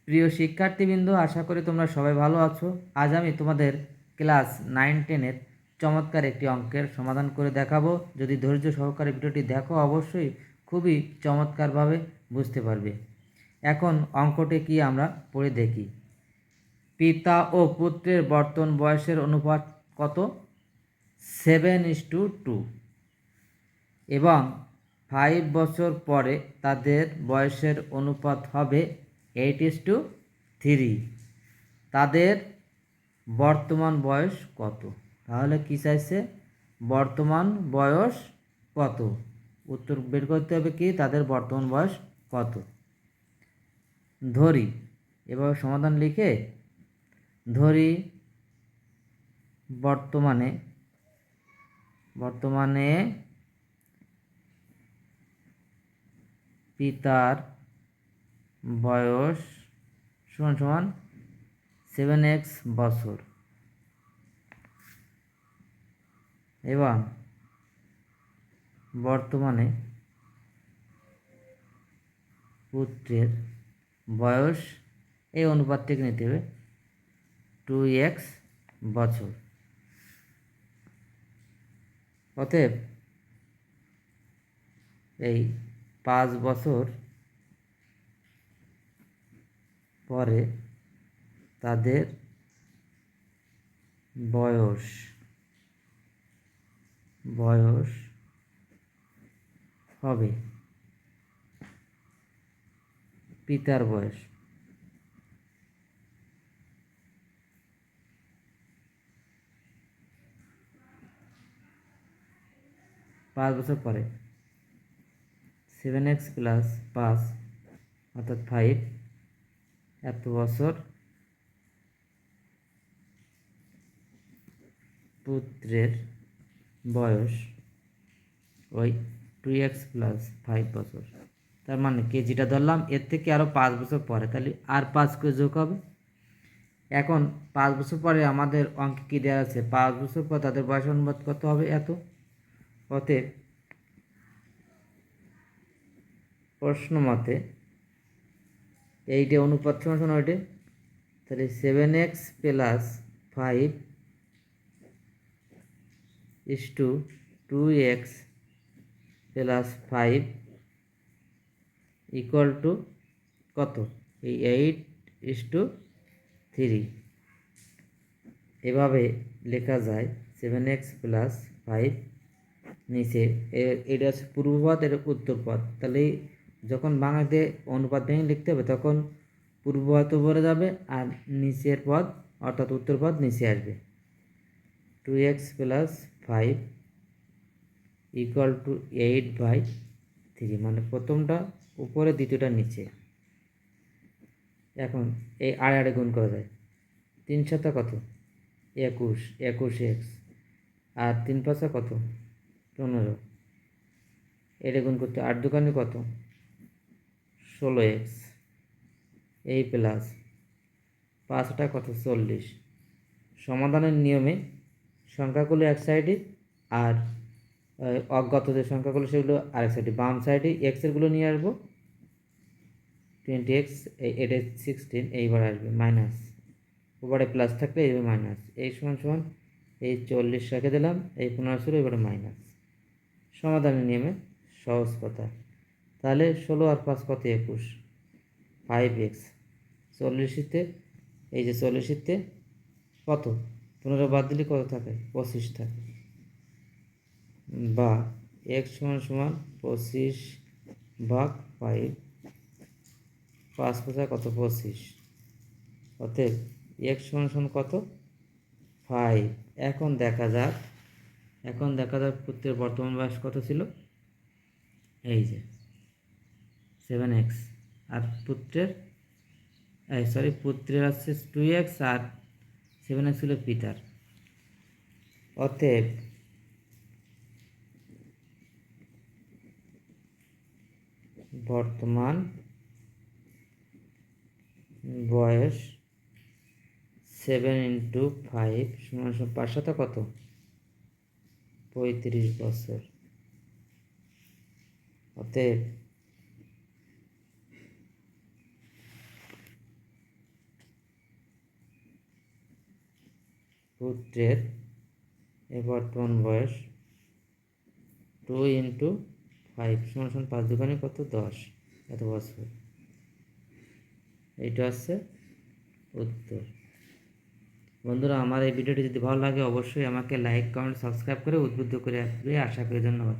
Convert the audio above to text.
প্রিয় শিক্ষার্থীবৃন্দ, আশা করি তোমরা সবাই ভালো আছো। আজ আমি তোমাদের ক্লাস 9-10-এর চমৎকার একটি অঙ্কের সমাধান করে দেখাবো। যদি ধৈর্য সহকারে ভিডিওটি দেখো অবশ্যই খুবই চমৎকারভাবে বুঝতে পারবে। এখন অঙ্কটি কি আমরা পড়ে দেখি। পিতা ও পুত্রের বর্তমান বয়সের অনুপাত কত? 7:2 এবং 5 বছর পরে তাদের বয়সের অনুপাত হবে 8:3। তাদের বর্তমান বয়স কত? তাহলে কি চাইছে? বর্তমান বয়স কত? উত্তর বের করতে হবে কি তাদের বর্তমান বয়স কত। ধরি, এবার সমাধান লিখে ধরি বর্তমানে পিতার বয়স সমান সমান 7x বছর এবং বর্তমানে পুত্রের বয়স, এই অনুপাতটিকে নিতে হবে 2x বছর। অতএব এই 5 বছর পরে তাদের বয়স হবে, পিতার বয়স 5 বছর পরে 7x প্লাস 5 অর্থাৎ 5 এত বছর পুত্রের বয়স ওই 2x প্লাস 5 বছর। তার মানে কি, যেটা ধরলাম এর থেকে আরও 5 বছর পরে, তাহলে আর 5 করে যোগ হবে। এখন 5 বছর পরে আমাদের অঙ্কে কী দেওয়া আছে? 5 বছর পর তাদের বয়স অনুপাত কত হবে? এত। অতএব প্রশ্ন মতে এইটা অনুপাত সমান ওইটে, তাহলে 7x plus 5 is to 2x plus 5 equal to কত? এই 8:3। এভাবে লেখা যায় 7x প্লাস 5 নিচে এটা হচ্ছে পূর্বপদ, এটা উত্তরপদ। তাহলে যখন বাংলাতে অনুপাত ভেঙে লিখতে হবে তখন পূর্বপদ উপরে যাবে আর নিচের পদ অর্থাৎ উত্তরপদ নিচে আসবে। 2x প্লাস 5 ইকুয়াল টু 8/3, মানে প্রথমটা উপরে দ্বিতীয়টা নিচে। এখন এই আড়ে গুণ করা যায়। 3 সাথে কত? 21x আর 3 পাঁচা কত? 15। এটা গুণ করতে 8 দোকানে কত? 16x। এই প্লাস 5টা কত? 40। সমাধানের নিয়মে সংখ্যাগুলো এক সাইডে আর অজ্ঞাত যে সংখ্যাগুলো সেগুলো আরেক সাইডে, বাম সাইডে এক্সেরগুলো নিয়ে আসবো। 20x, এটা 16, এইবার আসবে মাইনাস, উপরে প্লাস থাকলে এইভাবে মাইনাস। এই সমান সমান এই 40 রেখে দিলাম, এই 15 ছিল, এবারে মাইনাস। সমাধানের নিয়মে সহজ কথা। তাহলে 16 আর 5 কত? 21, 5x। 40তে এই যে 40তে কত? 15 বাদ দিলে কত থাকে? 25 থাকে, বা x সমান সমান 25/5, 5 কোথায় কত? 25। অতএব x সমান সমান কত? 5। এখন দেখা যাক পুত্রের বর্তমান বয়স কত ছিল? এই যে 7x, আর পুত্রের আছে 2x আর 7x ছিল পিতার। অতএব বর্তমান বয়স 7x5 সমান 5 সাথে কত? 35 বছর। অতএব পুত্রের বর্তমান বয়স 2 × 5 = 5 দুগুণে কত 10 এত বছর। এইটা হচ্ছে উত্তর। বন্ধুরা, আমার এই ভিডিওটি যদি ভালো লাগে অবশ্যই আমাকে লাইক, কমেন্ট, সাবস্ক্রাইব করে উদ্বুদ্ধ করে আসবে। আশা করি। ধন্যবাদ।